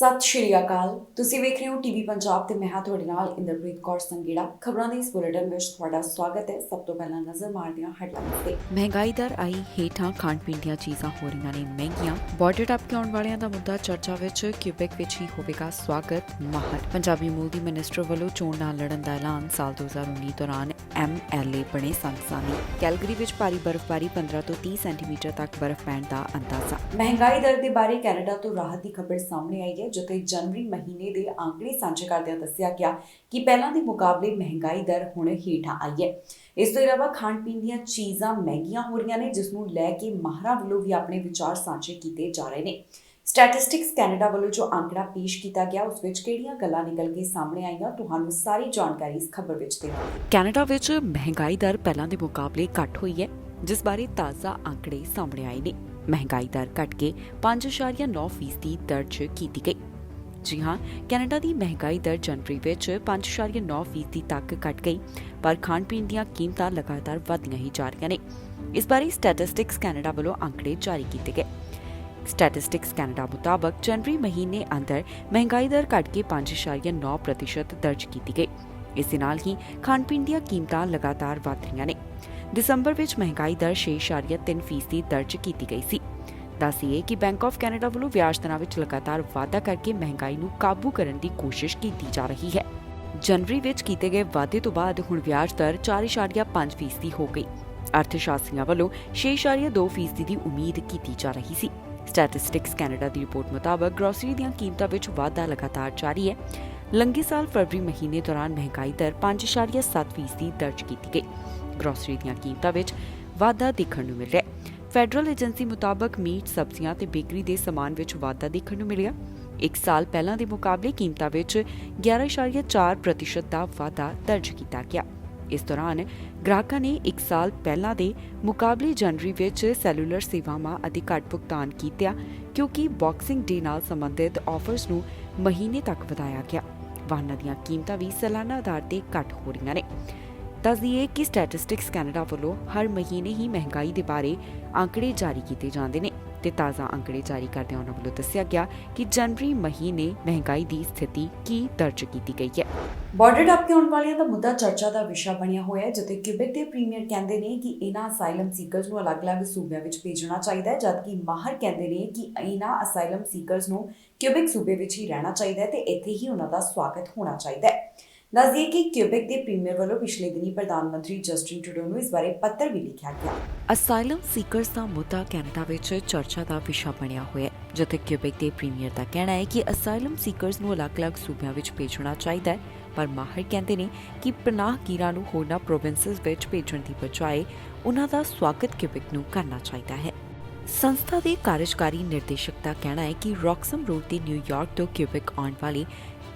ਸਤਿ ਸ਼੍ਰੀ ਅਕਾਲ। ਤੁਸੀਂ ਵੇਖ ਰਹੇ ਹੋ ਟੀਵੀ ਪੰਜਾਬ ਤੇ ਮੈਂ ਹਾਂ ਤੁਹਾਡੇ ਨਾਲ ਇੰਦਰਪ੍ਰੀਤ ਕੌਰ ਸੰਘੇੜਾ। ਖਬਰਾਂ ਦੇ ਇਸ ਬੁਲੇਟਿਨ ਵਿੱਚ ਤੁਹਾਡਾ ਸਵਾਗਤ ਹੈ। ਸਭ ਤੋਂ ਪਹਿਲਾਂ ਨਜ਼ਰ ਮਾਰਦੇ ਹਾਂ ਹੈਡਲਾਈਨਸ ਤੇ। ਮਹਿੰਗਾਈ ਦਰ ਆਈ ਹੇਠਾਂ ਖਾਣ ਪੀਣ ਦੀਆਂ ਚੀਜ਼ਾਂ ਹੋ ਰਹੀਆਂ ਨੇ ਮਹਿੰਗੀਆਂ। ਬਾਰਡਰ ਟੱਪ ਕੇ ਆਉਣ ਵਾਲਿਆਂ ਦਾ ਮੁੱਦਾ ਚਰਚਾ ਵਿੱਚ, ਕਿਊਬੈਕ ਵਿੱਚ ਹੀ ਹੋਵੇਗਾ ਸਵਾਗਤ। ਮਾਹਰ ਪੰਜਾਬੀ ਮੂਲ ਦੀ ਮਿਨਿਸਟਰ ਵੱਲੋਂ ਚੋਣ ਨਾਲ ਲੜਨ ਦਾ ਐਲਾਨ। ਸਾਲ 2019 ਦੌਰਾਨ ਐਮਐਲਏ ਬਣੇ ਸੰਘਸਾਨੀ। ਕੈਲਗਰੀ ਵਿੱਚ ਭਾਰੀ ਬਰਫ਼ਬਾਰੀ, 15 ਤੋਂ 30 ਸੈਂਟੀਮੀਟਰ ਤੱਕ ਬਰਫ਼ ਪੈਣ ਦਾ ਅੰਦਾਜ਼ਾ। ਮਹਿੰਗਾਈ ਦਰ ਦੇ ਬਾਰੇ ਕੈਨੇਡਾ ਤੋਂ ਰਾਹਤ ਦੀ ਖਬਰ ਸਾਹਮਣੇ ਆਈ ਹੈ, ਜਿੱਥੇ ਜਨਵਰੀ ਮਹੀਨੇ ਦੇ ਆંકੜੇ ਸਾਂਝੇ ਕਰਦਿਆਂ ਦੱਸਿਆ ਗਿਆ ਕਿ ਪਹਿਲਾਂ ਦੇ ਮੁਕਾਬਲੇ ਮਹਿੰਗਾਈ ਦਰ ਹੁਣ ਹੇਠਾਂ ਆਈ ਹੈ। ਇਸ ਤੋਂ ਇਲਾਵਾ ਖਾਣ ਪੀਣ ਦੀਆਂ ਚੀਜ਼ਾਂ ਮਹਿੰਗੀਆਂ ਹੋ ਰਹੀਆਂ ਨੇ, ਜਿਸ ਨੂੰ ਲੈ ਕੇ ਮਾਹਰਾਂ ਵੱਲੋਂ ਵੀ ਆਪਣੇ ਵਿਚਾਰ ਸਾਂਝੇ ਕੀਤੇ ਜਾ ਰਹੇ ਨੇ। ਸਟੈਟਿਸਟਿਕਸ ਕੈਨੇਡਾ ਵੱਲੋਂ ਜੋ ਅੰਕੜਾ ਪੇਸ਼ ਕੀਤਾ ਗਿਆ, ਉਸ ਵਿੱਚ ਕਿਹੜੀਆਂ ਗੱਲਾਂ ਨਿਕਲ ਕੇ ਸਾਹਮਣੇ ਆਈਆਂ, ਤੁਹਾਨੂੰ ਸਾਰੀ ਜਾਣਕਾਰੀ ਇਸ ਖਬਰ ਵਿੱਚ ਦੇਵਾਂਗੇ। ਕੈਨੇਡਾ ਵਿੱਚ ਮਹਿੰਗਾਈ ਦਰ ਪਹਿਲਾਂ ਦੇ ਮੁਕਾਬਲੇ ਘੱਟ ਹੋਈ ਹੈ, ਜਿਸ ਬਾਰੇ ਤਾਜ਼ਾ ਅੰਕੜੇ ਸਾਹਮਣੇ ਆਏ ਨੇ। ਮਹਿੰਗਾਈ ਦਰ ਘਟ ਕੇ 5.9% ਦਰਜ ਕੀਤੀ ਗਈ। ਜੀ ਹਾਂ, ਕੈਨੇਡਾ ਦੀ ਮਹਿੰਗਾਈ ਦਰ ਜਨਵਰੀ ਵਿੱਚ 5.9% ਤੱਕ ਘਟ ਗਈ, ਪਰ ਖਾਣ ਪੀਣ ਦੀਆਂ ਕੀਮਤਾਂ ਲਗਾਤਾਰ ਵਧਦੀਆਂ ਹੀ ਜਾ ਰਹੀਆਂ ਨੇ। ਇਸ ਬਾਰੇ ਸਟੈਟਿਸਟਿਕਸ ਕੈਨੇਡਾ ਵੱਲੋਂ ਅੰਕੜੇ ਜਾਰੀ ਕੀਤੇ ਗਏ। ਸਟੈਟਿਸਟਿਕਸ ਕੈਨੇਡਾ ਮੁਤਾਬਕ ਜਨਵਰੀ ਮਹੀਨੇ ਅੰਦਰ ਮਹਿੰਗਾਈ ਦਰ ਘਟ ਕੇ 5.9% ਦਰਜ ਕੀਤੀ ਗਈ। ਇਸ ਦੇ ਨਾਲ ਹੀ ਖਾਣ ਪੀਣ ਦੀਆਂ ਕੀਮਤਾਂ ਲਗਾਤਾਰ ਵਧ ਰਹੀਆਂ ਨੇ। ਦਸੰਬਰ ਵਿੱਚ ਮਹਿੰਗਾਈ ਦਰ 6.3% ਦਰਜ ਕੀਤੀ ਗਈ ਸੀ। ਦੱਸੀਏ ਕਿ ਬੈਂਕ ਆਫ ਕੈਨੇਡਾ ਵੱਲੋਂ ਵਿਆਜ ਦਰਾਂ ਵਿੱਚ ਲਗਾਤਾਰ ਵਾਧਾ ਕਰਕੇ ਮਹਿੰਗਾਈ ਨੂੰ ਕਾਬੂ ਕਰਨ ਦੀ ਕੋਸ਼ਿਸ਼ ਕੀਤੀ ਜਾ ਰਹੀ ਹੈ। ਜਨਵਰੀ ਵਿੱਚ ਕੀਤੇ ਗਏ ਵਾਧੇ ਤੋਂ ਬਾਅਦ ਹੁਣ ਵਿਆਜ ਦਰ 4.5% ਹੋ ਗਈ। ਅਰਥ ਸ਼ਾਸਤਰੀਆਂ ਵੱਲੋਂ 6.2% ਦੀ ਉਮੀਦ ਕੀਤੀ ਜਾ ਰਹੀ ਸੀ। ਸਟੈਟਿਸਟਿਕਸ ਕੈਨੇਡਾ ਦੀ ਰਿਪੋਰਟ ਮੁਤਾਬਕ ਗਰੋਸਰੀ ਦੀਆਂ ਕੀਮਤਾਂ ਵਿੱਚ ਵਾਧਾ ਲਗਾਤਾਰ ਜਾਰੀ ਹੈ। ਲੰਘੇ ਸਾਲ ਫਰਵਰੀ ਮਹੀਨੇ ਦੌਰਾਨ ਮਹਿੰਗਾਈ ਦਰ 5.7% ਦਰਜ ਕੀਤੀ ਗਈ। ਗਰੋਸਰੀ ਦੀਆਂ ਕੀਮਤਾਂ ਵਿੱਚ ਵਾਧਾ ਦੇਖਣ ਨੂੰ ਮਿਲ ਰਿਹਾ ਹੈ। ਫੈਡਰਲ ਏਜੰਸੀ ਮੁਤਾਬਕ ਮੀਟ, ਸਬਜ਼ੀਆਂ ਤੇ ਬੇਕਰੀ ਦੇ ਸਮਾਨ ਵਿੱਚ ਵਾਧਾ ਦੇਖਣ ਨੂੰ ਮਿਲਿਆ। ਇੱਕ ਸਾਲ ਪਹਿਲਾਂ ਦੇ ਮੁਕਾਬਲੇ ਕੀਮਤਾਂ ਵਿੱਚ 11.4% ਦਾ ਵਾਧਾ ਦਰਜ ਕੀਤਾ ਗਿਆ। ਇਸ ਦੌਰਾਨ ਗ੍ਰਾਹਕਾਂ ਨੇ ਇੱਕ ਸਾਲ ਪਹਿਲਾਂ ਦੇ ਮੁਕਾਬਲੇ ਜਨਵਰੀ ਵਿੱਚ ਸੈਲੂਲਰ ਸੇਵਾਵਾਂ ਅਤੇ ਘੱਟ ਭੁਗਤਾਨ ਕੀਤਿਆ, ਕਿਉਂਕਿ ਬਾਕਸਿੰਗ ਡੇ ਨਾਲ ਸੰਬੰਧਿਤ ਆਫਰਸ ਨੂੰ ਮਹੀਨੇ ਤੱਕ ਵਧਾਇਆ ਗਿਆ। ਵਾਹਨਾਂ ਦੀਆਂ ਕੀਮਤਾਂ ਵੀ ਸਾਲਾਨਾ ਆਧਾਰ ਤੇ ਘੱਟ ਹੋ ਰਹੀਆਂ ਨੇ। ਦੱਸ ਦਈਏ ਕਿ ਸਟੈਟਿਸਟਿਕਸ ਕੈਨੇਡਾ ਵੱਲੋਂ ਹਰ ਮਹੀਨੇ ਹੀ ਮਹਿੰਗਾਈ ਦੇ ਬਾਰੇ ਅੰਕੜੇ ਜਾਰੀ ਕੀਤੇ ਜਾਂਦੇ ਨੇ ਤੇ ਤਾਜ਼ਾ ਅੰਕੜੇ ਜਾਰੀ ਕਰਦਿਆਂ ਉਹਨਾਂ ਵੱਲੋਂ ਦੱਸਿਆ ਗਿਆ ਕਿ ਜਨਵਰੀ ਮਹੀਨੇ ਮਹਿੰਗਾਈ ਦੀ ਸਥਿਤੀ ਕੀ ਦਰਜ ਕੀਤੀ ਗਈ ਹੈ। ਬਾਰਡਰ ਟੱਪ ਕੇ ਆਉਣ ਵਾਲਿਆਂ ਦਾ ਮੁੱਦਾ ਚਰਚਾ ਦਾ ਵਿਸ਼ਾ ਬਣਿਆ ਹੋਇਆ ਹੈ, ਜਿੱਥੇ ਕਿਊਬੈਕ ਦੇ ਪ੍ਰੀਮੀਅਰ ਕਹਿੰਦੇ ਨੇ ਕਿ ਇਹਨਾਂ ਅਸਾਈਲਮ ਸੀਕਰਸ ਨੂੰ ਅਲੱਗ-ਅਲੱਗ ਸੂਬਿਆਂ ਵਿੱਚ ਭੇਜਣਾ ਚਾਹੀਦਾ ਹੈ, ਜਦਕਿ ਮਾਹਰ ਕਹਿੰਦੇ ਨੇ ਕਿ ਇਹਨਾਂ ਅਸਾਈਲਮ ਸੀਕਰਸ ਨੂੰ ਕਿਊਬੈਕ ਸੂਬੇ ਵਿੱਚ ਹੀ ਰਹਿਣਾ ਚਾਹੀਦਾ ਹੈ ਤੇ ਇੱਥੇ ਹੀ ਉਹਨਾਂ ਦਾ ਸਵਾਗਤ ਹੋਣਾ ਚਾਹੀਦਾ ਹੈ। ਦੱਸਦੀਏ ਕਿ ਕਿਊਬੈਕ ਦੇ ਪ੍ਰੀਮੀਅਰ ਵੱਲੋਂ ਪਿਛਲੇ ਦਿਨੀ ਪ੍ਰਧਾਨ ਮੰਤਰੀ ਜਸਟਿਨ ਟਰੂਡੋ ਨੂੰ ਇਸ ਬਾਰੇ ਪੱਤਰ ਵੀ ਲਿਖਿਆ ਗਿਆ। ਅਸਾਈਲਮ ਸੀਕਰਸ ਦਾ ਮੁੱਦਾ ਕੈਨੇਡਾ ਵਿੱਚ ਚਰਚਾ ਦਾ ਵਿਸ਼ਾ ਬਣਿਆ ਹੋਇਆ ਹੈ, ਜਿੱਥੇ ਕਿਊਬੈਕ ਦੇ ਪ੍ਰੀਮੀਅਰ ਦਾ ਕਹਿਣਾ ਹੈ ਕਿ ਅਸਾਈਲਮ ਸੀਕਰਸ ਨੂੰ ਅਲੱਗ-ਅਲੱਗ ਸੂਬਿਆਂ ਵਿੱਚ ਭੇਜਣਾ ਚਾਹੀਦਾ ਹੈ, ਪਰ ਮਾਹਰ ਕਹਿੰਦੇ ਨੇ ਕਿ ਪਨਾਹਗੀਰਾਂ ਨੂੰ ਹੋਰਨਾਂ ਪ੍ਰੋਵਿੰਸਸ ਵਿੱਚ ਭੇਜਣ ਦੀ ਬਜਾਏ ਉਹਨਾਂ ਦਾ ਸਵਾਗਤ ਕਿਊਬੈਕ ਨੂੰ ਕਰਨਾ ਚਾਹੀਦਾ ਹੈ। ਸੰਸਥਾ ਦੇ ਕਾਰਜਕਾਰੀ ਨਿਰਦੇਸ਼ਕ ਦਾ ਕਹਿਣਾ ਹੈ ਕਿ ਰੌਕਸਮ ਰੋਡ ਤੇ ਨਿਊਯਾਰਕ ਤੋਂ ਕਿਊਬੈਕ ਆਉਣ ਵਾਲੇ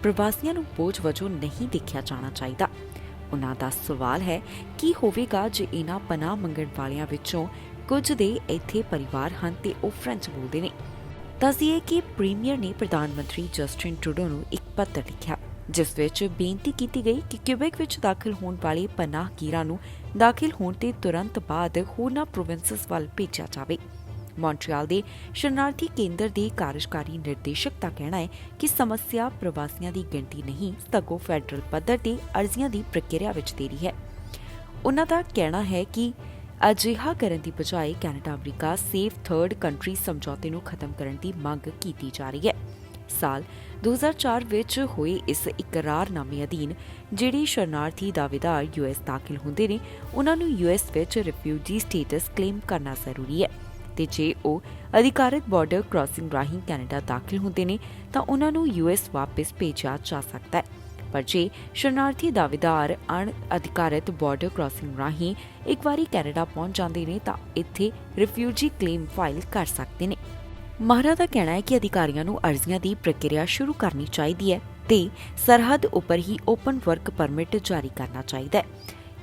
ਪ੍ਰਵਾਸੀਆਂ ਨੂੰ ਬੋਝ ਵਜੋਂ ਨਹੀਂ ਦੇਖਿਆ ਜਾਣਾ ਚਾਹੀਦਾ। ਉਹਨਾਂ ਦਾ ਸਵਾਲ ਹੈ ਕੀ ਹੋਵੇਗਾ ਜੇ ਇਹਨਾਂ ਪਨਾਹ ਮੰਗਣ ਵਾਲਿਆਂ ਵਿੱਚੋਂ ਕੁਝ ਦੇ ਇੱਥੇ ਪਰਿਵਾਰ ਹਨ ਤੇ ਉਹ ਫ੍ਰੈਂਚ ਬੋਲਦੇ ਨੇ। ਦੱਸੀਏ ਕਿ ਪ੍ਰੀਮੀਅਰ ਨੇ ਪ੍ਰਧਾਨ ਮੰਤਰੀ ਜਸਟਿਨ ਟਰੂਡੋ ਨੂੰ ਇੱਕ ਪੱਤਰ ਲਿਖਿਆ, ਜਿਸ ਵਿੱਚ ਬੇਨਤੀ ਕੀਤੀ ਗਈ ਕਿ ਕਿਊਬੈਕ ਵਿੱਚ ਦਾਖਲ ਹੋਣ ਵਾਲੇ ਪਨਾਹਗੀਰਾਂ ਨੂੰ ਦਾਖਲ ਹੋਣ ਤੇ ਤੁਰੰਤ ਬਾਅਦ ਹੋਰਨਾਂ ਪ੍ਰੋਵਿੰਸਸ ਵੱਲ ਭੇਜਿਆ ਜਾਵੇ। ਮੌਂਟਰੀਅਲ ਦੇ ਸ਼ਰਨਾਰਥੀ ਕੇਂਦਰ ਦੇ ਕਾਰਜਕਾਰੀ ਨਿਰਦੇਸ਼ਕ ਦਾ ਕਹਿਣਾ ਹੈ ਕਿ ਸਮੱਸਿਆ ਪ੍ਰਵਾਸੀਆਂ ਦੀ ਗਿਣਤੀ ਨਹੀਂ, ਸਗੋਂ ਫੈਡਰਲ ਪੱਧਰ ਤੇ ਅਰਜ਼ੀਆਂ ਦੀ ਪ੍ਰਕਿਰਿਆ ਵਿੱਚ ਦੇਰੀ ਹੈ। ਉਹਨਾਂ ਦਾ ਕਹਿਣਾ ਹੈ ਕਿ ਅਜਿਹਾ ਕਰਨ ਦੀ ਬਜਾਏ Canada America safe third country ਸਮਝੌਤੇ ਨੂੰ ਖਤਮ ਕਰਨ ਦੀ ਮੰਗ ਕੀਤੀ ਜਾ ਰਹੀ ਹੈ। ਸਾਲ 2004 ਵਿੱਚ ਹੋਏ ਇਸ ਇਕਰਾਰਨਾਮੇ ਅਧੀਨ ਜਿਹੜੇ ਸ਼ਰਨਾਰਥੀ ਦਾਅਵੇਦਾਰ ਯੂਐਸ ਦਾਖਲ ਹੁੰਦੇ ਨੇ, ਉਹਨਾਂ ਨੂੰ ਯੂਐਸ ਵਿੱਚ ਰਿਫਿਊਜੀ ਸਟੇਟਸ ਕਲੇਮ ਕਰਨਾ ਜ਼ਰੂਰੀ ਹੈ ਤੇ ਜੇ ਉਹ ਅਧਿਕਾਰਤ ਬਾਰਡਰ ਕ੍ਰਾਸਿੰਗ ਰਾਹੀਂ ਕੈਨੇਡਾ ਦਾਖਲ ਹੁੰਦੇ ਨੇ ਤਾਂ ਉਹਨਾਂ ਨੂੰ ਯੂਐਸ ਵਾਪਸ ਭੇਜਿਆ ਜਾ ਸਕਦਾ ਹੈ। ਪਰ ਜੇ ਸ਼ਰਨਾਰਥੀ ਦਾਅਵੇਦਾਰ ਅਣਅਧਿਕਾਰਤ ਬਾਰਡਰ ਕ੍ਰਾਸਿੰਗ ਰਾਹੀਂ ਇੱਕ ਵਾਰੀ ਕੈਨੇਡਾ ਪਹੁੰਚ ਜਾਂਦੇ ਨੇ ਤਾਂ ਇੱਥੇ ਰਿਫਿਊਜੀ ਕਲੇਮ ਫਾਈਲ ਕਰ ਸਕਦੇ ਨੇ। ਮਾਹਰਾਂ ਦਾ ਕਹਿਣਾ ਹੈ ਕਿ ਅਧਿਕਾਰੀਆਂ ਨੂੰ ਅਰਜ਼ੀਆਂ ਦੀ ਪ੍ਰਕਿਰਿਆ ਸ਼ੁਰੂ ਕਰਨੀ ਚਾਹੀਦੀ ਹੈ ਤੇ ਸਰਹੱਦ ਉੱਪਰ ਹੀ ਓਪਨ ਵਰਕ ਪਰਮਿਟ ਜਾਰੀ ਕਰਨਾ ਚਾਹੀਦਾ ਹੈ,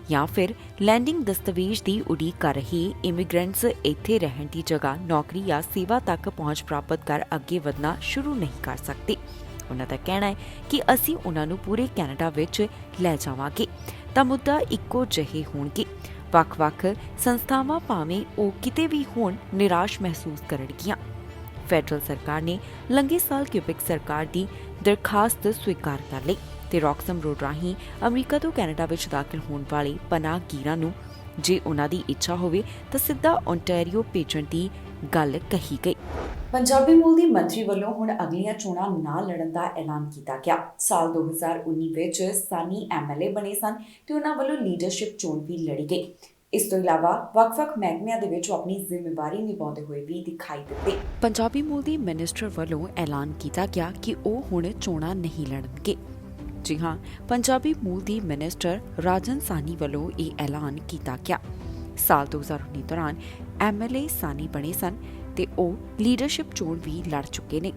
ਜਾਂ ਫਿਰ ਲੈਂਡਿੰਗ ਦਸਤਾਵੇਜ਼ ਦੀ ਉਡੀਕ ਕਰ ਰਹੇ ਇਮੀਗ੍ਰੈਂਟਸ ਇੱਥੇ ਰਹਿਣ ਦੀ ਜਗ੍ਹਾ, ਨੌਕਰੀ ਜਾਂ ਸੇਵਾ ਤੱਕ ਪਹੁੰਚ ਪ੍ਰਾਪਤ ਕਰ ਅੱਗੇ ਵਧਣਾ ਸ਼ੁਰੂ ਨਹੀਂ ਕਰ ਸਕਦੇ। ਉਹਨਾਂ ਦਾ ਕਹਿਣਾ ਹੈ ਕਿ ਅਸੀਂ ਉਹਨਾਂ ਨੂੰ ਪੂਰੇ ਕੈਨੇਡਾ ਵਿੱਚ ਲੈ ਜਾਵਾਂਗੇ ਤਾਂ ਮੁੱਦਾ ਇੱਕੋ ਜਿਹੇ ਹੋਣਗੇ। ਵੱਖ-ਵੱਖ ਸੰਸਥਾਵਾਂ ਭਾਵੇਂ ਉਹ ਕਿਤੇ ਵੀ ਹੋਣ ਨਿਰਾਸ਼ ਮਹਿਸੂਸ ਕਰਨਗੀਆਂ। ਫੈਡਰਲ ਸਰਕਾਰ ਨੇ ਲੰਘੇ ਸਾਲ ਕਿਊਬਿਕ ਸਰਕਾਰ ਦੀ ਦਰਖਾਸਤ ਸਵੀਕਾਰ ਕਰ ਲਈ ਤੇ ਰੌਕਸਮ ਰੋਡ ਰਾਹੀਂ ਅਮਰੀਕਾ ਤੋਂ ਕੈਨੇਡਾ ਵਿੱਚ ਦਾਖਲ ਹੋਣ ਵਾਲੇ ਪਨਾਹਗੀਰਾਂ ਨੂੰ ਜੇ ਉਹਨਾਂ ਦੀ ਇੱਛਾ ਹੋਵੇ ਤਾਂ ਸਿੱਧਾ ਓਨਟਾਰੀਓ ਭੇਜਣ ਦੀ ਗੱਲ ਕਹੀ ਗਈ। ਪੰਜਾਬੀ ਮੂਲ ਦੀ ਮੰਤਰੀ ਵੱਲੋਂ ਹੁਣ ਅਗਲੀਆਂ ਚੋਣਾਂ ਨਾ ਲੜਨ ਦਾ ਐਲਾਨ ਕੀਤਾ ਗਿਆ। ਸਾਲ 2019 ਵਿੱਚ ਸਾਨੀ ਐਮਐਲਏ ਬਣੇ ਸਨ ਤੇ ਉਹਨਾਂ ਵੱਲੋਂ ਲੀਡਰਸ਼ਿਪ ਚੋਣ ਵੀ ਲੜੀ ਗਈ। ਇਸ ਤੋਂ ਇਲਾਵਾ ਵੱਖ-ਵੱਖ ਮਹਿਕਮਿਆਂ ਦੇ ਵਿੱਚ ਆਪਣੀ ਜ਼ਿੰਮੇਵਾਰੀ ਨਿਭਾਉਂਦੇ ਹੋਏ ਵੀ ਦਿਖਾਈ ਦਿੱਤੇ। ਪੰਜਾਬੀ ਮੂਲ ਦੀ ਮਿਨਿਸਟਰ ਵੱਲੋਂ ਐਲਾਨ ਕੀਤਾ ਗਿਆ ਕਿ ਉਹ ਹੁਣ ਚੋਣਾਂ ਨਹੀਂ ਲੜਨਗੇ। ਜੀ ਹਾਂ, ਪੰਜਾਬੀ ਮੂਲ ਦੀ ਮਿਨਿਸਟਰ ਰਾਜਨ ਸਾਨੀ ਵੱਲੋਂ ਇਹ ਐਲਾਨ ਕੀਤਾ ਗਿਆ। ਸਾਲ 2019 ਦੌਰਾਨ ਐਮਐਲਏ ਸਾਨੀ ਬਣੇ ਸਨ ਤੇ ਉਹ ਲੀਡਰਸ਼ਿਪ ਚੋਣ ਵੀ ਲੜ ਚੁੱਕੇ ਨੇ।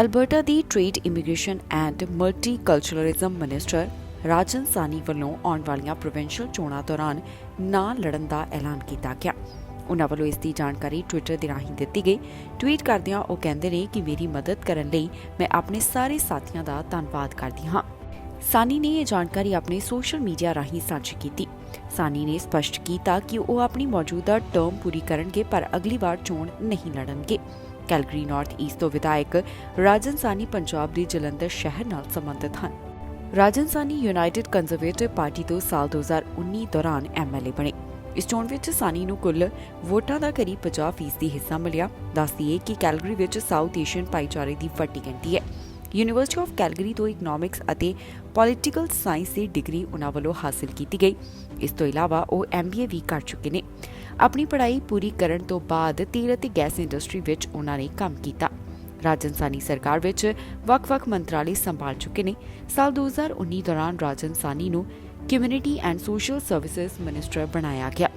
Alberta the trade, immigration and ਮਲਟੀਕਲਚਰਲਿਜ਼ਮ minister ਰਾਜਨ ਸਾਨੀ ਵੱਲੋਂ ਆਉਣ ਵਾਲੀਆਂ ਪ੍ਰੋਵਿੰਸ਼ੀਅਲ ਚੋਣਾਂ ਦੌਰਾਨ ਨਾ ਲੜਨ ਦਾ ਐਲਾਨ ਕੀਤਾ ਗਿਆ। ਉਨ੍ਹਾਂ ਵੱਲੋਂ ਇਸ ਦੀ ਜਾਣਕਾਰੀ ਟਵਿੱਟਰ ਦੇ ਰਾਹੀਂ ਦਿੱਤੀ ਗਈ। ਟਵੀਟ ਕਰਦਿਆਂ ਉਹ ਕਹਿੰਦੇ ਨੇ ਕਿ ਮੇਰੀ ਮਦਦ ਕਰਨ ਲਈ ਮੈਂ ਆਪਣੇ ਸਾਰੇ ਸਾਥੀਆਂ ਦਾ ਧੰਨਵਾਦ ਕਰਦੀ ਹਾਂ। ਸਾਨੀ ਨੇ ਇਹ ਜਾਣਕਾਰੀ ਆਪਣੇ ਸੋਸ਼ਲ ਮੀਡੀਆ ਰਾਹੀਂ ਸਾਂਝੀ ਕੀਤੀ। ਸਾਨੀ ਨੇ ਸਪਸ਼ਟ ਕੀਤਾ ਕਿ ਉਹ ਆਪਣੀ ਮੌਜੂਦਾ ਟਰਮ ਪੂਰੀ ਕਰਨਗੇ ਪਰ ਅਗਲੀ ਵਾਰ ਚੋਣ ਨਹੀਂ ਲੜਨਗੇ। ਕੈਲਗਰੀ ਨਾਰਥ ਈਸਟ ਤੋਂ ਵਿਧਾਇਕ ਰਾਜਨ ਸਾਨੀ ਪੰਜਾਬ ਦੇ ਜਲੰਧਰ ਸ਼ਹਿਰ ਨਾਲ ਸੰਬੰਧਿਤ ਹਨ। ਰਾਜਨ ਸਾਨੀ ਯੂਨਾਈਟਿਡ ਕੰਜ਼ਰਵੇਟਿਵ ਪਾਰਟੀ ਤੋਂ ਸਾਲ 2019 ਦੌਰਾਨ ਐਮਐਲਏ ਬਣੇ। ਇਸ ਚੋਣ ਵਿੱਚ ਸਾਨੀ ਨੂੰ ਕੁੱਲ ਵੋਟਾਂ ਦਾ ਕਰੀਬ 50% ਹਿੱਸਾ ਮਿਲਿਆ। ਦੱਸ ਦਈਏ ਕਿ ਕੈਲਗਰੀ ਵਿੱਚ ਸਾਊਥ ਏਸ਼ੀਅਨ ਭਾਈਚਾਰੇ ਦੀ ਵੱਡੀ ਗਿਣਤੀ ਹੈ। ਯੂਨੀਵਰਸਿਟੀ ਆਫ ਕੈਲਗਰੀ ਤੋਂ ਇਕਨੋਮਿਕਸ ਅਤੇ ਪੋਲੀਟੀਕਲ ਸਾਇੰਸ ਦੀ ਡਿਗਰੀ ਉਨ੍ਹਾਂ ਵੱਲੋਂ ਹਾਸਿਲ ਕੀਤੀ ਗਈ। ਇਸ ਤੋਂ ਇਲਾਵਾ ਉਹ MBA ਵੀ ਕਰ ਚੁੱਕੇ ਨੇ। ਆਪਣੀ ਪੜ੍ਹਾਈ ਪੂਰੀ ਕਰਨ ਤੋਂ ਬਾਅਦ ਤੇਲ ਅਤੇ ਗੈਸ ਇੰਡਸਟਰੀ ਵਿੱਚ ਉਨ੍ਹਾਂ ਨੇ ਕੰਮ ਕੀਤਾ। ਰਾਜਨ ਸਾਨੀ ਸਰਕਾਰ ਵਿੱਚ ਵੱਖ-ਵੱਖ ਮੰਤਰਾਲੇ ਸੰਭਾਲ ਚੁੱਕੇ ਨੇ। ਸਾਲ 2019 ਦੌਰਾਨ ਰਾਜਨ ਸਾਨੀ ਨੂੰ community and social services minister ਬਣਾਇਆ ਗਿਆ।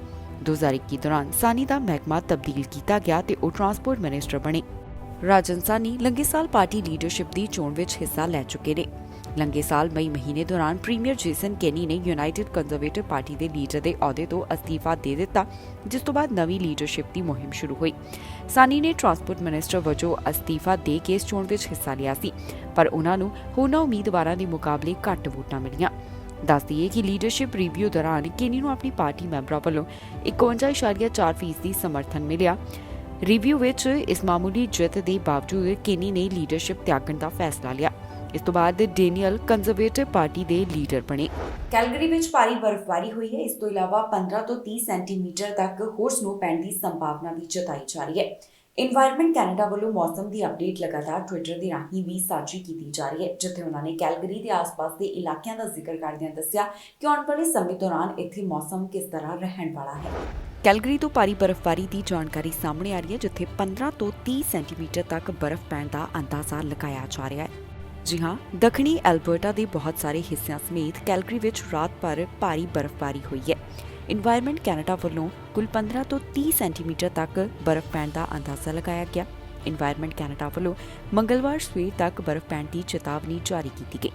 2021 ਦੌਰਾਨ ਸਾਨੀ ਦਾ ਮਹਿਕਮਾ ਤਬਦੀਲ ਕੀਤਾ ਗਿਆ ਤੇ ਉਹ ਟਰਾਂਸਪੋਰਟ ਮਿਨਿਸਟਰ ਬਣੇ। ਰਾਜਨ ਸਾਨੀ ਲੰਘੇ ਸਾਲ ਪਾਰਟੀ ਲੀਡਰਸ਼ਿਪ ਦੀ ਚੋਣ ਵਿੱਚ ਹਿੱਸਾ ਲੈ ਚੁੱਕੇ ਨੇ। ਲੰਘੇ ਸਾਲ ਮਈ ਮਹੀਨੇ ਦੌਰਾਨ ਪ੍ਰੀਮੀਅਰ ਜੇਸਨ ਕੈਨੀ ਨੇ ਯੂਨਾਈਟਿਡ ਕੰਜ਼ਰਵੇਟਿਵ ਪਾਰਟੀ ਦੇ ਲੀਡਰ ਦੇ ਅਹੁਦੇ ਤੋਂ ਅਸਤੀਫਾ ਦੇ ਦਿੱਤਾ, ਜਿਸ ਤੋਂ ਬਾਅਦ ਨਵੀਂ ਲੀਡਰਸ਼ਿਪ ਦੀ ਮੁਹਿੰਮ ਸ਼ੁਰੂ ਹੋਈ। ਸਾਨੀ ਨੇ ਟਰਾਂਸਪੋਰਟ ਮਿਨਿਸਟਰ ਵਜੋਂ ਅਸਤੀਫਾ ਦੇ ਕੇ ਇਸ ਚੋਣ ਵਿੱਚ ਹਿੱਸਾ ਲਿਆ ਸੀ, ਪਰ ਉਹਨਾਂ ਨੂੰ ਹੋਰਨਾਂ ਉਮੀਦਵਾਰਾਂ ਦੇ ਮੁਕਾਬਲੇ ਘੱਟ ਵੋਟਾਂ ਮਿਲੀਆਂ। ਦੱਸ ਦਈਏ ਕਿ ਲੀਡਰਸ਼ਿਪ ਰਿਵਿਊ ਦੌਰਾਨ ਕੈਨੀ ਨੂੰ ਆਪਣੀ ਪਾਰਟੀ ਮੈਂਬਰਾਂ ਵੱਲੋਂ 51.4% ਸਮਰਥਨ ਮਿਲਿਆ। ਰਿਵਿਊ ਵਿੱਚ ਇਸ ਮਾਮੂਲੀ ਜਿੱਤ ਦੇ ਬਾਵਜੂਦ ਕੈਨੀ ਨੇ ਲੀਡਰਸ਼ਿਪ ਤਿਆਗਣ ਦਾ ਫੈਸਲਾ ਲਿਆ। ਇਸ ਤੋਂ ਬਾਅਦ ਡੇਨੀਅਲ ਕੰਜ਼ਰਵੇਟਿਵ ਪਾਰਟੀ ਦੇ ਲੀਡਰ ਬਣੇ। ਕੈਲਗਰੀ ਵਿੱਚ ਭਾਰੀ ਬਰਫ਼ਬਾਰੀ ਹੋਈ ਹੈ। ਇਸ ਤੋਂ ਇਲਾਵਾ 15 ਤੋਂ 30 ਸੈਂਟੀਮੀਟਰ ਤੱਕ ਹੋਰ ਸਨੋ ਪੈਣ ਦੀ ਸੰਭਾਵਨਾ ਵੀ ਜਤਾਈ ਜਾ ਰਹੀ ਹੈ। ਇਨਵਾਇਰਨਮੈਂਟ ਕੈਨੇਡਾ ਵੱਲੋਂ ਮੌਸਮ ਦੀ ਅਪਡੇਟ ਲਗਾਤਾਰ ਟਵਿੱਟਰ ਦੇ ਰਾਹੀਂ ਵੀ ਸਾਂਝੀ ਕੀਤੀ ਜਾ ਰਹੀ ਹੈ, ਜਿੱਥੇ ਉਹਨਾਂ ਨੇ ਕੈਲਗਰੀ ਦੇ ਆਸ-ਪਾਸ ਦੇ ਇਲਾਕਿਆਂ ਦਾ ਜ਼ਿਕਰ ਕਰਦਿਆਂ ਦੱਸਿਆ ਕਿ ਆਉਣ ਵਾਲੇ ਸਮੇਂ ਦੌਰਾਨ ਇੱਥੇ ਮੌਸਮ ਕਿਸ ਤਰ੍ਹਾਂ ਰਹਿਣ ਵਾਲਾ ਹੈ। ਕੈਲਗਰੀ ਤੋਂ ਭਾਰੀ ਬਰਫ਼ਬਾਰੀ ਦੀ ਜਾਣਕਾਰੀ ਸਾਹਮਣੇ ਆ ਰਹੀ ਹੈ, ਜਿੱਥੇ 15 ਤੋਂ 30 ਸੈਂਟੀਮੀਟਰ ਤੱਕ ਬਰਫ਼ ਪੈਣ ਦਾ ਅੰਦਾਜ਼ਾ ਲਗਾਇਆ ਜਾ ਰਿਹਾ ਹੈ। ਜੀ ਹਾਂ, ਦੱਖਣੀ ਐਲਬਰਟਾ ਦੇ ਬਹੁਤ ਸਾਰੇ ਹਿੱਸਿਆਂ ਸਮੇਤ ਕੈਲਗਰੀ ਵਿੱਚ ਰਾਤ ਭਰ ਭਾਰੀ ਬਰਫ਼ਬਾਰੀ ਹੋਈ ਹੈ। ਇਨਵਾਇਰਨਮੈਂਟ ਕੈਨੇਡਾ ਵੱਲੋਂ ਕੁੱਲ 15 ਤੋਂ 30 ਸੈਂਟੀਮੀਟਰ ਤੱਕ ਬਰਫ਼ ਪੈਣ ਦਾ ਅੰਦਾਜ਼ਾ ਲਗਾਇਆ ਗਿਆ। ਇਨਵਾਇਰਨਮੈਂਟ ਕੈਨੇਡਾ ਵੱਲੋਂ ਮੰਗਲਵਾਰ ਸਵੇਰ ਤੱਕ ਬਰਫ਼ ਪੈਣ ਦੀ ਚੇਤਾਵਨੀ ਜਾਰੀ ਕੀਤੀ ਗਈ।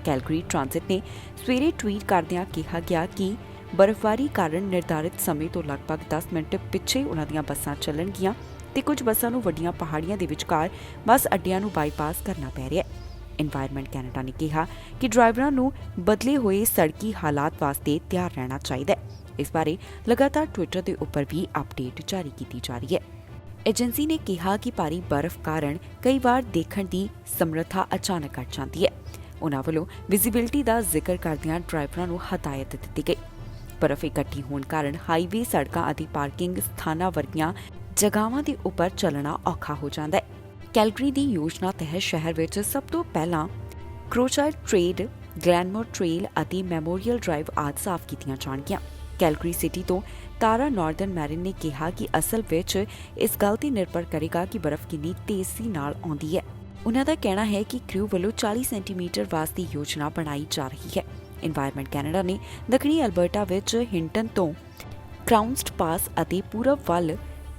ਕੈਲਗਰੀ ਟ੍ਰਾਂਜ਼ਿਟ ਨੇ ਸਵੇਰੇ ਟਵੀਟ ਕਰਦਿਆਂ ਕਿਹਾ ਗਿਆ ਕਿ ਬਰਫ਼ਬਾਰੀ ਕਾਰਨ ਨਿਰਧਾਰਿਤ ਸਮੇਂ ਤੋਂ ਲਗਭਗ 10 ਮਿੰਟ ਪਿੱਛੇ ਉਹਨਾਂ ਦੀਆਂ ਬੱਸਾਂ ਚੱਲਣਗੀਆਂ ਤੇ ਕੁਝ ਬੱਸਾਂ ਨੂੰ ਵੱਡੀਆਂ ਪਹਾੜੀਆਂ ਦੇ ਵਿਚਕਾਰ ਬੱਸ ਅੱਡਿਆਂ ਨੂੰ ਬਾਈਪਾਸ ਕਰਨਾ ਪੈ ਰਿਹਾ ਹੈ। ਇਨਵਾਇਰਨਮੈਂਟ ਕੈਨੇਡਾ ਨੇ ਕਿਹਾ ਕਿ ਡਰਾਈਵਰਾਂ ਨੂੰ ਬਦਲੇ ਹੋਏ ਸੜਕੀ ਹਾਲਾਤ ਵਾਸਤੇ ਤਿਆਰ ਰਹਿਣਾ ਚਾਹੀਦਾ ਹੈ। ਇਸ ਬਾਰੇ ਲਗਾਤਾਰ ਟਵਿੱਟਰ ਦੇ ਉੱਪਰ ਵੀ ਅਪਡੇਟ ਜਾਰੀ ਕੀਤੀ ਜਾ ਰਹੀ ਹੈ। ਏਜੰਸੀ ਨੇ ਕਿਹਾ ਕਿ ਭਾਰੀ ਬਰਫ਼ ਕਾਰਨ ਕਈ ਵਾਰ ਦੇਖਣ ਦੀ ਸਮਰੱਥਾ ਅਚਾਨਕ ਘਟ ਜਾਂਦੀ ਹੈ। ਉਨ੍ਹਾਂ ਵੱਲੋਂ ਵਿਜ਼ਿਬਿਲਿਟੀ ਦਾ ਜ਼ਿਕਰ ਕਰਦਿਆਂ ਡਰਾਈਵਰਾਂ ਨੂੰ ਹਦਾਇਤ ਦਿੱਤੀ ਗਈ। ਬਰਫ਼ ਇਕੱਠੀ ਹੋਣ ਕਾਰਨ ਹਾਈਵੇ, ਸੜਕਾਂ ਅਤੇ ਪਾਰਕਿੰਗ ਸਥਾਨਾਂ ਵਰਗੀਆਂ ਜਗ੍ਹਾਵਾਂ ਦੇ ਉੱਪਰ ਚੱਲਣਾ ਔਖਾ ਹੋ ਜਾਂਦਾ ਹੈ। ਕੈਲਗਰੀ ਦੀ ਯੋਜਨਾ ਤਹਿਤ ਸ਼ਹਿਰ ਵਿੱਚ ਸਭ ਤੋਂ ਪਹਿਲਾਂ ਕਰੋਚਰ ਟ੍ਰੇਡ, ਗਲੈਨਮੋਰ ਟ੍ਰੇਲ ਅਤੇ ਮੈਮੋਰੀਅਲ ਡਰਾਈਵ ਆਦਿ ਸਾਫ਼ ਕੀਤੀਆਂ ਜਾਣਗੀਆਂ। ਕੈਲਗਰੀ ਸਿਟੀ ਤੋਂ ਤਾਰਾ ਨਾਰਦਰਨ ਮੈਰਿਨ ਨੇ ਕਿਹਾ ਕਿ ਅਸਲ ਵਿੱਚ ਇਸ ਗੱਲ ਤੇ ਨਿਰਭਰ ਕਰੇਗਾ ਕਿ ਬਰਫ਼ ਕਿੰਨੀ ਤੇਜ਼ੀ ਨਾਲ ਆਉਂਦੀ ਹੈ। ਉਨ੍ਹਾਂ ਦਾ ਕਹਿਣਾ ਹੈ ਕਿ ਕ੍ਰਿਊ ਵੱਲੋਂ 40 ਸੈਂਟੀਮੀਟਰ ਵਾਸਤੇ ਯੋਜਨਾ ਬਣਾਈ ਜਾ ਰਹੀ ਹੈ। ਇਨਵਾਇਰਨਮੈਂਟ ਕੈਨੇਡਾ ਨੇ ਦੱਖਣੀ ਅਲਬਰਟਾ ਵਿੱਚ ਹਿੰਟਨ ਤੋਂ ਕਰਾਊਨਸਟ ਪਾਸ ਅਤੇ ਪੂਰਬ ਵੱਲ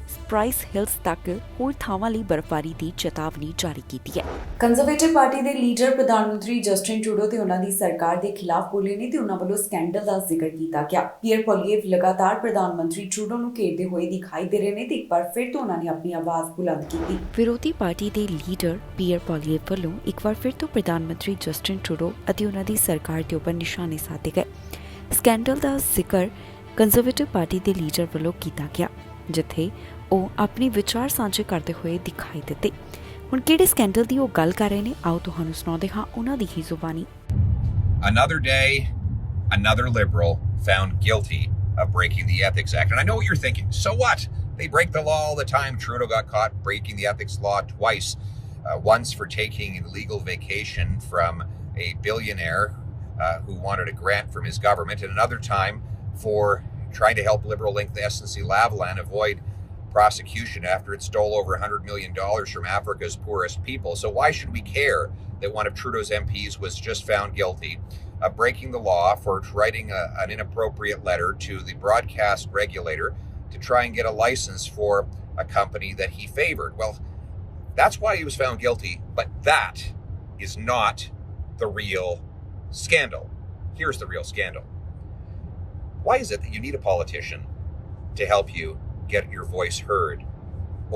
ਸਪਰਾਈਸ ਹਿਲਸ ਤੱਕ ਹੋਰ ਥਾਵਾਂ ਲਈ ਬਰਫ਼ਬਾਰੀ ਦੀ ਚੇਤਾਵਨੀ ਜਾਰੀ ਕੀਤੀ ਹੈ। ਕੰਜ਼ਰਵੇਟਿਵ ਪਾਰਟੀ ਦੇ ਲੀਡਰ ਪ੍ਰਧਾਨ ਮੰਤਰੀ ਜਸਟਿਨ ਟਰੂਡੋ ਤੇ ਉਹਨਾਂ ਦੀ ਸਰਕਾਰ ਦੇ ਖਿਲਾਫ ਬੋਲੇ ਨੇ ਤੇ ਉਹਨਾਂ ਵੱਲੋਂ ਸਕੈਂਡਲ ਦਾ ਜ਼ਿਕਰ ਕੀਤਾ ਗਿਆ। ਪੀਅਰ ਪੋਲੀਏਵ ਲਗਾਤਾਰ ਪ੍ਰਧਾਨ ਮੰਤਰੀ ਟਰੂਡੋ ਨੂੰ ਘੇਰਦੇ ਹੋਏ ਦਿਖਾਈ ਦੇ ਰਹੇ ਨੇ ਤੇ ਇੱਕ ਵਾਰ ਫਿਰ ਤੋਂ ਉਹਨਾਂ ਨੇ ਆਪਣੀ ਆਵਾਜ਼ ਬੁਲੰਦ ਕੀਤੀ। ਵਿਰੋਧੀ ਪਾਰਟੀ ਦੇ ਲੀਡਰ ਪੀਅਰ ਪੋਲੀਏਵ ਵੱਲੋਂ ਇੱਕ ਵਾਰ ਫਿਰ ਤੋਂ ਪ੍ਰਧਾਨ ਮੰਤਰੀ ਜਸਟਿਨ ਟਰੂਡੋ ਅਤੇ ਉਹਨਾਂ ਦੀ ਸਰਕਾਰ ਦੇ ਉੱਪਰ ਨਿਸ਼ਾਨੇ ਸਾਧੇ ਗਏ। ਸਕੈਂਡਲ ਦਾ ਜ਼ਿਕਰ ਕੰਜ਼ਰਵੇਟਿਵ ਪਾਰਟੀ ਦੇ ਲੀਡਰ ਵੱਲੋਂ ਕੀਤਾ ਗਿਆ, ਜਿੱਥੇ ਉਹ ਆਪਣੇ ਵਿਚਾਰ ਸਾਂਝੇ ਕਰਦੇ ਹੋਏ ਦਿਖਾਈ ਦਿੱਤੇ। ਹੁਣ ਕਿਹੜੇ ਸਕੈਂਡਲ ਦੀ ਉਹ ਗੱਲ ਕਰ ਰਹੇ ਨੇ, ਆਓ ਤੁਹਾਨੂੰ ਸੁਣਾਉਂਦੇ ਹਾਂ ਉਹਨਾਂ ਦੀ ਹੀ ਜ਼ੁਬਾਨੀ। Another day, another Liberal found guilty of breaking the Ethics Act. And I know what you're thinking. So what? They break the law all the time. Trudeau got caught breaking the ethics law twice. Once for taking an illegal vacation from a billionaire who wanted a grant from his government, and another time for trying to help Liberal link the SNC-Lavalin avoid prosecution after it stole over $100 million from Africa's poorest people. So why should we care that one of Trudeau's MPs was just found guilty of breaking the law for writing an inappropriate letter to the broadcast regulator to try and get a license for a company that he favored? Well, that's why he was found guilty, but that is not the real scandal. Here's the real scandal. Why is it that you need a politician to help you get your voice heard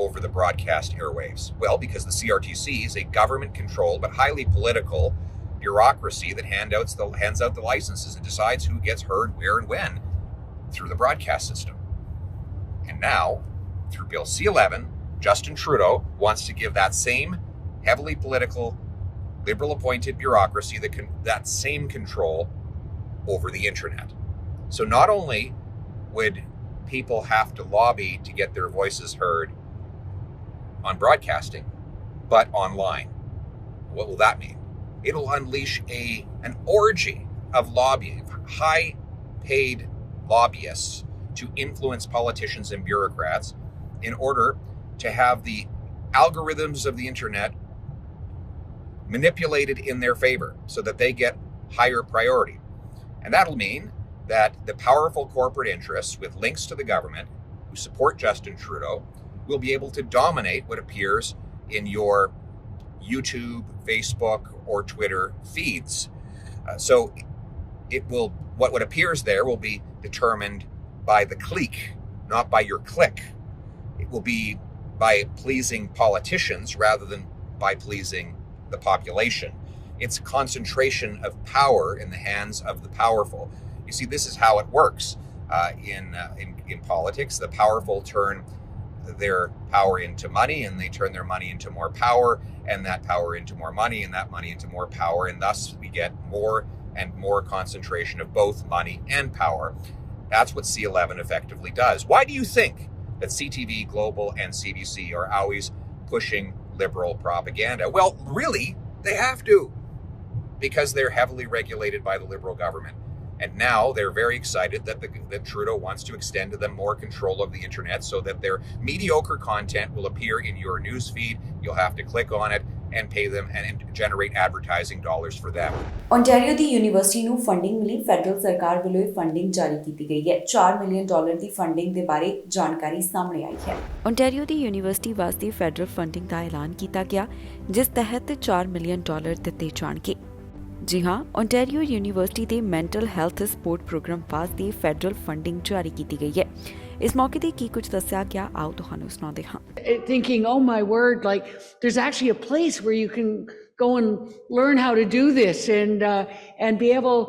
over the broadcast airwaves? Well, because the CRTC is a government-controlled but highly political bureaucracy that hands out the licenses and decides who gets heard where and when through the broadcast system. And now, through Bill C-11, Justin Trudeau wants to give that same heavily political, Liberal-appointed bureaucracy that same control over the internet. So not only would people have to lobby to get their voices heard on broadcasting, but online. What will that mean? It'll unleash an orgy of lobbying, high-paid lobbyists to influence politicians and bureaucrats in order to have the algorithms of the internet manipulated in their favor so that they get higher priority. And that'll mean that the powerful corporate interests with links to the government who support Justin Trudeau will be able to dominate what appears in your YouTube, Facebook, or Twitter feeds. So what appears there will be determined by the clique, not by your click. It will be by pleasing politicians rather than by pleasing the population. It's concentration of power in the hands of the powerful. You see, this is how it works in politics. The powerful turn their power into money, and they turn their money into more power, and that power into more money, and that money into more power, and thus we get more and more concentration of both money and power. That's what C-11 effectively does. Why do you think that CTV, Global, and CBC are always pushing Liberal propaganda? Well, really, they have to, because they're heavily regulated by the Liberal government. And now they're very excited that Trudeau wants to extend to them more control of the internet so that their mediocre content will appear in your newsfeed. You'll have to click on it and pay them and generate advertising dollars for them. Ontario the university ਨੂੰ funding ਮਿਲੀ। Federal ਸਰਕਾਰ ਵੱਲੋਂ ਇਹ funding ਜਾਰੀ ਕੀਤੀ ਗਈ ਹੈ। $4 million ਦੀ funding ਦੇ ਬਾਰੇ ਜਾਣਕਾਰੀ ਸਾਹਮਣੇ ਆਈ ਹੈ। ਓਨਟਾਰੀਓ ਦੀ ਯੂਨੀਵਰਸਿਟੀ ਵਾਸਤੇ ਫੈਡਰਲ ਫੰਡਿੰਗ ਦਾ ਐਲਾਨ ਕੀਤਾ ਗਿਆ, ਜਿਸ ਤਹਿਤ $4 ਮਿਲੀਅਨ ਦਿੱਤੇ ਜਾਣਗੇ। ਜੀ ਹਾਂ, ਓਨਟਾਰੀਓ ਯੂਨੀਵਰਸਿਟੀ ਦੇ ਮੈਂਟਲ ਹੈਲਥ ਸਪੋਰਟ ਪ੍ਰੋਗਰਾਮ ਵਾਸਤੇ ਫੈਡਰਲ ਫੰਡਿੰਗ ਜਾਰੀ ਕੀਤੀ ਗਈ ਹੈ। ਇਸ ਮੌਕੇ ਤੇ ਕੀ ਕੁਝ ਦੱਸਿਆ ਗਿਆ, ਆਓ ਤੁਹਾਨੂੰ ਸੁਣਾਉਂਦੇ ਹਾਂ। Thinking, oh my word, like there's actually a place where you can go and learn how to do this and be able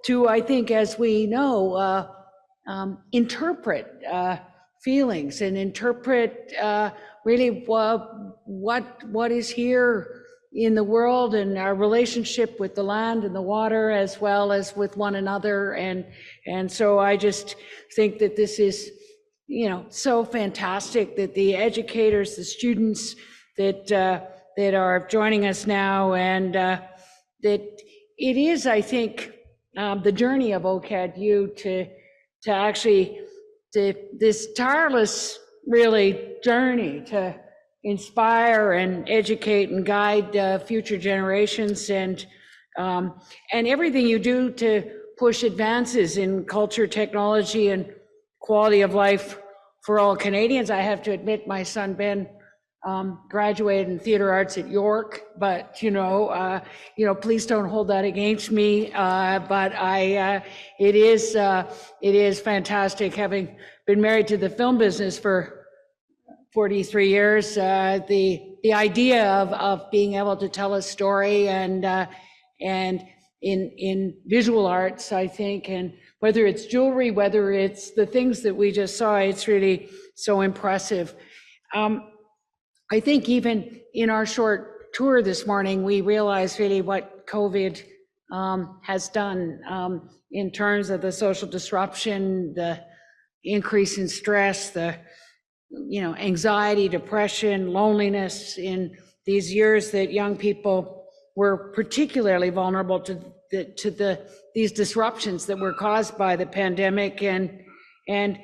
to, I think, as we know, interpret feelings and interpret really what is here in the world and our relationship with the land and the water as well as with one another. And so I just think that this is, you know, so fantastic that the educators, the students that are joining us now, and that it is, I think, the journey of OCAD-U to actually, this tireless, really, journey to inspire and educate and guide future generations, and everything you do to push advances in culture, technology, and quality of life for all Canadians. I have to admit, my son Ben graduated in theatre arts at York, but please don't hold that against me. But it is fantastic, having been married to the film business for 43 years. The idea of being able to tell a story and in visual arts, I think, and whether it's jewelry, whether it's the things that we just saw, it's really so impressive. I think even in our short tour this morning, we realized really what COVID has done in terms of the social disruption, the increase in stress, the anxiety, depression, loneliness in these years that young people were particularly vulnerable to these disruptions that were caused by the pandemic and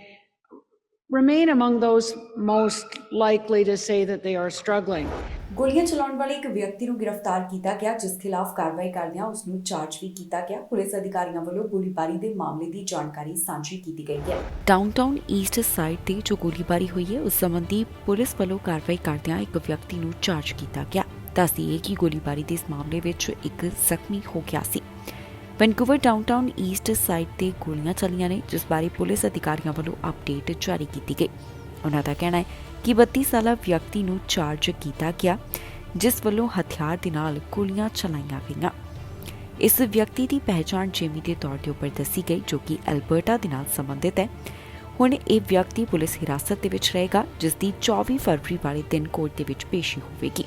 remain among those most likely to say that they are struggling. ਗੋਲੀਆਂ ਚਲਾਉਣ ਵਾਲੇ ਇੱਕ ਵਿਅਕਤੀ ਨੂੰ ਗ੍ਰਿਫਤਾਰ ਕੀਤਾ ਗਿਆ, ਜਿਸ ਖਿਲਾਫ ਕਾਰਵਾਈ ਕਰਦਿਆਂ ਉਸ ਨੂੰ ਚਾਰਜ ਵੀ ਕੀਤਾ ਗਿਆ। ਪੁਲਿਸ ਅਧਿਕਾਰੀਆਂ ਵੱਲੋਂ ਗੋਲੀਬਾਰੀ ਦੇ ਮਾਮਲੇ ਦੀ ਜਾਣਕਾਰੀ ਸਾਂਝੀ ਕੀਤੀ ਗਈ ਹੈ। ਡਾਊਨਟਾਊਨ ਈਸਟ ਸਾਈਡ ਤੇ ਜੋ ਗੋਲੀਬਾਰੀ ਹੋਈ ਹੈ ਉਸ ਸੰਬੰਧੀ ਪੁਲਿਸ ਵੱਲੋਂ ਕਾਰਵਾਈ ਕਰਦਿਆਂ ਇੱਕ ਵਿਅਕਤੀ ਨੂੰ ਚਾਰਜ ਕੀਤਾ ਗਿਆ। ਦੱਸਦੀਏ ਕਿ ਗੋਲੀਬਾਰੀ ਦੇ ਇਸ ਮਾਮਲੇ ਵਿੱਚ ਇੱਕ ਜ਼ਖਮੀ ਹੋ ਗਿਆ ਸੀ। ਵੈਨਕੂਵਰ ਡਾਊਨਟਾਊਨ ਈਸਟ ਸਾਈਡ ਤੇ ਗੋਲੀਆਂ ਚੱਲੀਆਂ ਨੇ, ਜਿਸ ਬਾਰੇ ਪੁਲਿਸ ਅਧਿਕਾਰੀਆਂ ਵੱਲੋਂ ਅਪਡੇਟ ਜਾਰੀ ਕੀਤੀ ਗਈ। ਉਹਨਾਂ ਦਾ ਕਹਿਣਾ ਹੈ ਕਿ 32 ਸਾਲਾ ਵਿਅਕਤੀ ਨੂੰ ਚਾਰਜ ਕੀਤਾ ਗਿਆ, ਜਿਸ ਵੱਲੋਂ ਹਥਿਆਰ ਦੇ ਨਾਲ ਗੋਲੀਆਂ ਚਲਾਈਆਂ ਗਈਆਂ। ਇਸ ਵਿਅਕਤੀ ਦੀ ਪਹਿਚਾਣ ਜੇਮੀ ਦੇ ਤੌਰ ਤੇ ਉੱਪਰ ਦੱਸੀ ਗਈ, ਜੋ ਕਿ ਐਲਬਰਟਾ ਦੇ ਨਾਲ ਸੰਬੰਧਿਤ ਹੈ। ਹੁਣ ਇਹ ਵਿਅਕਤੀ ਪੁਲਿਸ ਹਿਰਾਸਤ ਦੇ ਵਿੱਚ ਰਹੇਗਾ, ਜਿਸ ਦੀ 24 ਫਰਵਰੀ ਵਾਲੇ ਦਿਨ ਕੋਰਟ ਦੇ ਵਿੱਚ ਪੇਸ਼ੀ ਹੋਵੇਗੀ।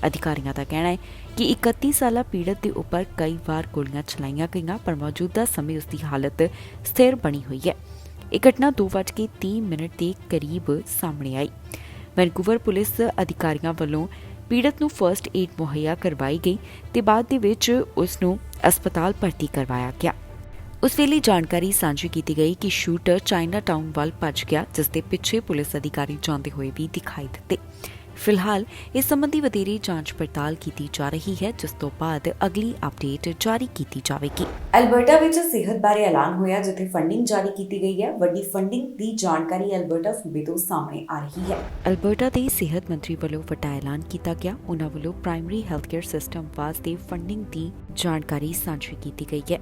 ਅਧਿਕਾਰੀਆਂ ਦਾ ਕਹਿਣਾ ਹੈ ਕਿ 31 ਸਾਲਾ ਪੀੜਤ ਦੇ ਉੱਪਰ ਕਈ ਵਾਰ ਗੋਲੀਆਂ ਚਲਾਈਆਂ ਗਈਆਂ, ਪਰ ਮੌਜੂਦਾ ਸਮੇਂ ਉਸ ਦੀ ਹਾਲਤ ਸਥਿਰ ਬਣੀ ਹੋਈ ਹੈ। ਇਹ ਘਟਨਾ 2:30 ਦੇ ਕਰੀਬ ਸਾਹਮਣੇ ਆਈ। ਵੈਨਕੂਵਰ ਪੁਲਿਸ ਅਧਿਕਾਰੀਆਂ ਵੱਲੋਂ ਪੀੜਤ ਨੂੰ ਫਰਸਟ ਏਡ ਮੁਹੱਈਆ ਕਰਵਾਈ ਗਈ ਤੇ ਬਾਅਦ ਦੇ ਵਿੱਚ ਉਸ ਨੂੰ ਹਸਪਤਾਲ ਭਰਤੀ ਕਰਵਾਇਆ ਗਿਆ। ਉਸ ਵੇਲੇ ਜਾਣਕਾਰੀ ਸਾਂਝੀ ਕੀਤੀ ਗਈ ਕਿ ਸ਼ੂਟਰ ਚਾਈਨਾ ਟਾਊਨ ਵੱਲ ਭੱਜ ਗਿਆ, ਜਿਸ ਦੇ ਪਿੱਛੇ ਪੁਲਿਸ ਅਧਿਕਾਰੀ ਜਾਂਦੇ ਹੋਏ ਵੀ ਦਿਖਾਈ ਦਿੱਤੇ। ਫਿਲਹਾਲ ਇਸ ਸੰਬੰਧੀ ਵਧੇਰੇ ਜਾਂਚ ਪੜਤਾਲ ਕੀਤੀ ਜਾ ਰਹੀ ਹੈ, ਜਿਸ ਤੋਂ ਬਾਅਦ ਅਗਲੀ ਅਪਡੇਟ ਜਾਰੀ ਕੀਤੀ ਜਾਵੇਗੀ। ਐਲਬਰਟਾ ਵਿੱਚ ਸਿਹਤ ਬਾਰੇ ਐਲਾਨ ਹੋਇਆ, ਜਿੱਥੇ ਫੰਡਿੰਗ ਜਾਰੀ ਕੀਤੀ ਗਈ ਹੈ। ਵੱਡੀ ਫੰਡਿੰਗ ਦੀ ਜਾਣਕਾਰੀ ਐਲਬਰਟਾ ਸੂਬੇ ਤੋਂ ਸਾਹਮਣੇ ਆ ਰਹੀ ਹੈ। ਐਲਬਰਟਾ ਦੇ ਸਿਹਤ ਮੰਤਰੀ ਵੱਲੋਂ ਵੱਡਾ ਐਲਾਨ ਕੀਤਾ ਗਿਆ। ਉਹਨਾਂ ਵੱਲੋਂ ਪ੍ਰਾਇਮਰੀ ਹੈਲਥ ਕੇਅਰ ਸਿਸਟਮ ਵਾਸਤੇ ਫੰਡਿੰਗ ਦੀ ਜਾਣਕਾਰੀ ਸਾਂਝੀ ਕੀਤੀ ਗਈ ਹੈ।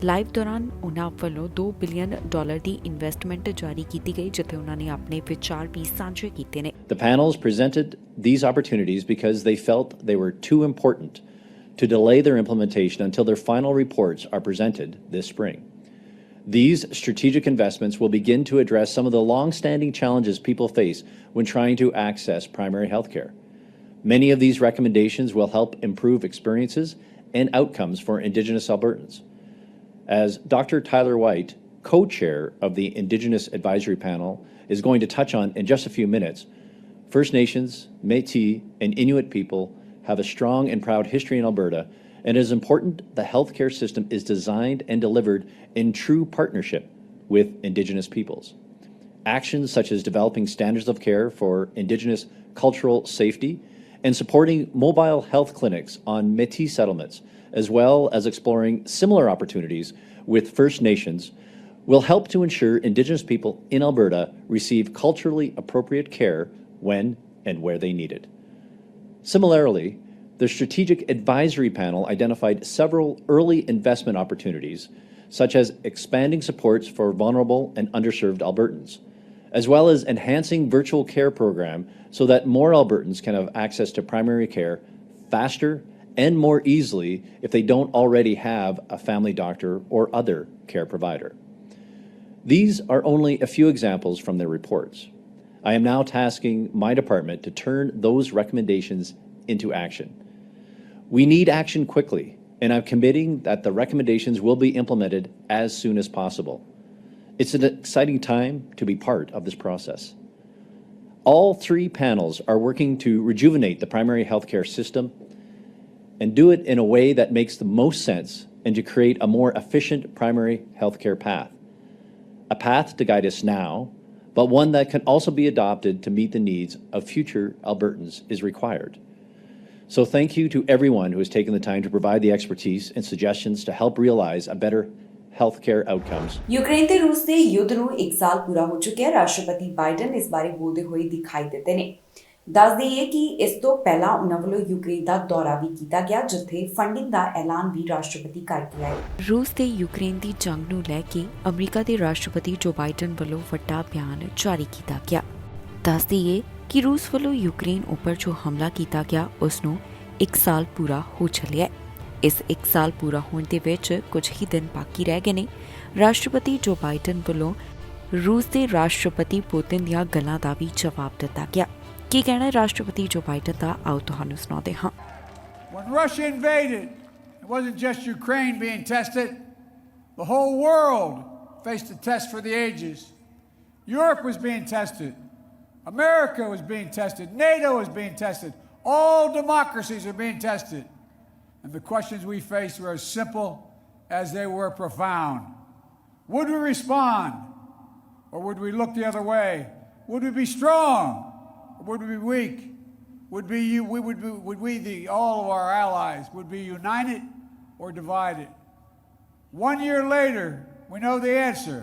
ਲਾਈਵ ਦੌਰਾਨ ਉਹਨਾਂ ਵੱਲੋਂ $2 ਬਿਲੀਅਨ ਦੀ ਇਨਵੈਸਟਮੈਂਟ ਜਾਰੀ ਕੀਤੀ ਗਈ, ਜਿੱਥੇ ਉਹਨਾਂ ਨੇ ਆਪਣੇ ਵਿਚਾਰ ਵੀ ਸਾਂਝੇ ਕੀਤੇ ਨੇ। The panels presented these opportunities because they felt they were too important to delay their implementation until their final reports are presented this spring. These strategic investments will begin to address some of the long-standing challenges people face when trying to access primary health care. Many of these recommendations will help improve experiences and outcomes for Indigenous Albertans. As Dr. Tyler White, co-chair of the Indigenous Advisory Panel, is going to touch on in just a few minutes, First Nations, Métis, and Inuit people have a strong and proud history in Alberta, and it is important the healthcare system is designed and delivered in true partnership with Indigenous peoples. Actions such as developing standards of care for Indigenous cultural safety and supporting mobile health clinics on Métis settlements, as well as exploring similar opportunities with First Nations, will help to ensure Indigenous people in Alberta receive culturally appropriate care when and where they need it. Similarly, the Strategic Advisory Panel identified several early investment opportunities, such as expanding supports for vulnerable and underserved Albertans, as well as enhancing virtual care program so that more Albertans can have access to primary care faster and more easily if they don't already have a family doctor or other care provider. These are only a few examples from their reports. I am now tasking my department to turn those recommendations into action. We need action quickly, and I'm committing that the recommendations will be implemented as soon as possible. It's an exciting time to be part of this process. All three panels are working to rejuvenate the primary healthcare system and do it in a way that makes the most sense and to create a more efficient primary healthcare path. A path to guide us now, but one that can also be adopted to meet the needs of future Albertans is required. So thank you to everyone who has taken the time to provide the expertise and suggestions to help realize a better healthcare outcomes. Ukraine ਤੇ ਰੂਸ ਦੇ ਯੁੱਧ ਨੂੰ 1 ਸਾਲ ਪੂਰਾ ਹੋ ਚੁੱਕਿਆ। ਰਾਸ਼ਟਰਪਤੀ ਬਾਈਡਨ ਇਸ ਬਾਰੇ ਬੋਲਦੇ ਹੋਏ ਦਿਖਾਈ ਦਿੱਤੇ ਨੇ। ਦੱਸ ਦਈਏ ਕਿ ਇਸ ਤੋਂ ਪਹਿਲਾਂ ਉਹਨਾਂ ਵੱਲੋਂ ਯੂਕਰੇਨ ਦਾ ਦੌਰਾ ਵੀ ਕੀਤਾ ਗਿਆ, ਜਿੱਥੇ ਫੰਡਿੰਗ ਦਾ ਐਲਾਨ ਵੀ ਰਾਸ਼ਟਰਪਤੀ ਕਰਕੇ ਆਏ। ਰੂਸ ਤੇ ਯੂਕਰੇਨ ਦੀ ਜੰਗ ਨੂੰ ਲੈ ਕੇ ਅਮਰੀਕਾ ਦੇ ਰਾਸ਼ਟਰਪਤੀ ਜੋ ਬਾਈਡਨ ਵੱਲੋਂ ਵੱਡਾ ਬਿਆਨ ਜਾਰੀ ਕੀਤਾ ਗਿਆ। ਦੱਸ ਦਈਏ ਕਿ ਰੂਸ ਵੱਲੋਂ ਯੂਕਰੇਨ ਉੱਪਰ ਜੋ ਹਮਲਾ ਕੀਤਾ ਗਿਆ, ਉਸ ਨੂੰ 1 ਸਾਲ ਪੂਰਾ ਹੋ ਚੱਲਿਆ। ਇਸ 1 ਸਾਲ ਪੂਰਾ ਹੋਣ ਦੇ ਵਿੱਚ ਕੁਝ ਹੀ ਦਿਨ ਬਾਕੀ ਰਹਿ ਗਏ ਨੇ। ਰਾਸ਼ਟਰਪਤੀ ਜੋ ਬਾਈਡਨ ਵੱਲੋਂ ਰੂਸ ਦੇ ਰਾਸ਼ਟਰਪਤੀ ਪੁਤਿਨ ਦੀਆਂ ਗੱਲਾਂ ਦਾ ਵੀ ਜਵਾਬ ਦਿੱਤਾ ਗਿਆ। ਕੀ ਕਹਿਣਾ ਹੈ ਰਾਸ਼ਟਰਪਤੀ ਜੋ ਬਾਈਡਨ ਦਾ, ਆਓ ਤੁਹਾਨੂੰ ਸੁਣਾਉਂਦੇ ਹਾਂ। When Russia invaded, it wasn't just Ukraine being tested. The whole world faced a test for the ages. Europe was being tested. America was being tested. NATO was being tested. All democracies are being tested. And the questions we faced were as simple as they were profound. Would we respond? Or would we look the other way? Would we be strong? Or would we be weak? Would all of our allies, would be united or divided? 1 year later, we know the answer.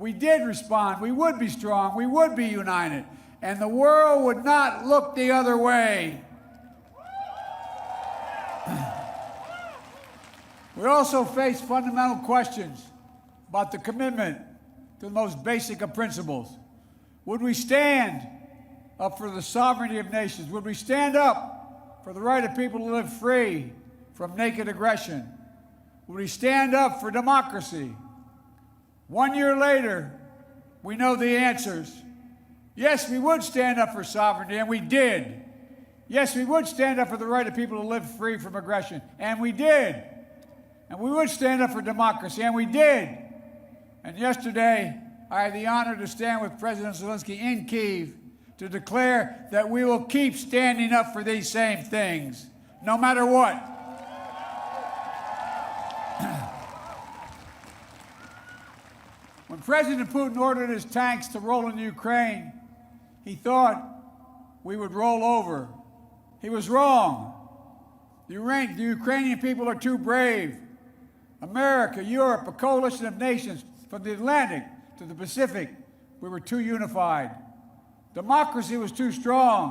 We did respond. We would be strong. We would be united. And the world would not look the other way. We also face fundamental questions about the commitment to the most basic of principles. Would we stand up for the sovereignty of nations? Would we stand up for the right of people to live free from naked aggression? Would we stand up for democracy? 1 year later, we know the answers. Yes, we would stand up for sovereignty, and we did. Yes, we would stand up for the right of people to live free from aggression, and we did. And we would stand up for democracy, and we did. And yesterday, I had the honor to stand with President Zelensky in Kyiv to declare that we will keep standing up for these same things, no matter what. When President Putin ordered his tanks to roll into Ukraine, he thought we would roll over. He was wrong. The Ukrainian people are too brave. America, Europe, a coalition of nations from the Atlantic to the Pacific, we were too unified. Democracy was too strong.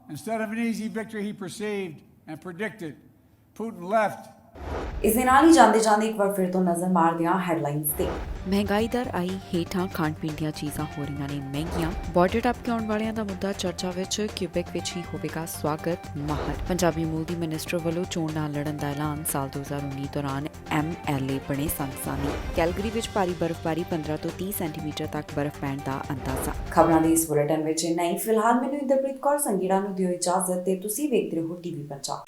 Instead of an easy victory he perceived and predicted, Putin left. ਇਸ ਦੇ ਨਾਲ ਹੀ ਜਾਂਦੇ ਇੱਕ ਵਾਰ ਫਿਰ ਤੋਂ ਨਜ਼ਰ ਮਾਰਦੇ ਹਾਂ ਹੈਡਲਾਈਨਸ ਤੇ। ਮਹਿੰਗਾਈ ਦਰ ਆਈ ਹੇਠਾਂ, ਖਾਣ ਪੀਣ ਦੀਆਂ ਚੀਜ਼ਾਂ ਹੋ ਰਹੀਆਂ ਨੇ ਮਹਿੰਗੀਆਂ। ਬਾਰਡਰ ਟੱਪ ਕੇ ਆਉਣ ਵਾਲਿਆਂ ਦਾ ਮੁੱਦਾ ਚਰਚਾ ਵਿੱਚ, ਕਿਊਬੈਕ ਵਿੱਚ ਹੀ ਹੋਵੇਗਾ ਸਵਾਗਤ। ਮਾਹਰ ਪੰਜਾਬੀ ਮੂਲ ਦੀ ਮਿਨਿਸਟਰ ਵੱਲੋਂ ਚੋਣ ਨਾਲ ਲੜਨ ਦਾ ਐਲਾਨ। ਸਾਲ 2019 ਦੌਰਾਨ ਐਮਐਲਏ ਬਣੇ ਸੰਘਸਾਨੀ। ਕੈਲਗਰੀ ਵਿੱਚ ਭਾਰੀ ਬਰਫ਼ਬਾਰੀ, 15 ਤੋਂ 30 ਸੈਂਟੀਮੀਟਰ ਤੱਕ ਬਰਫ਼ ਪੈਣ ਦਾ ਅੰਦਾਜ਼ਾ। ਖਬਰਾਂ ਦੇ ਇਸ ਬੁਲੇਟਿਨ ਵਿੱਚ ਇੰਨਾ ਹੀ। ਫਿਲਹਾਲ ਮੈਨੂੰ ਇੰਦਰਪ੍ਰੀਤ ਕੌਰ ਸੰਘੇੜਾ ਨੂੰ ਦਿਓ ਇਜਾਜ਼ਤ ਤੇ ਤੁਸੀਂ ਵੇਖਦੇ ਰਹੋ ਟੀਵੀ ਪੰਜਾਬ।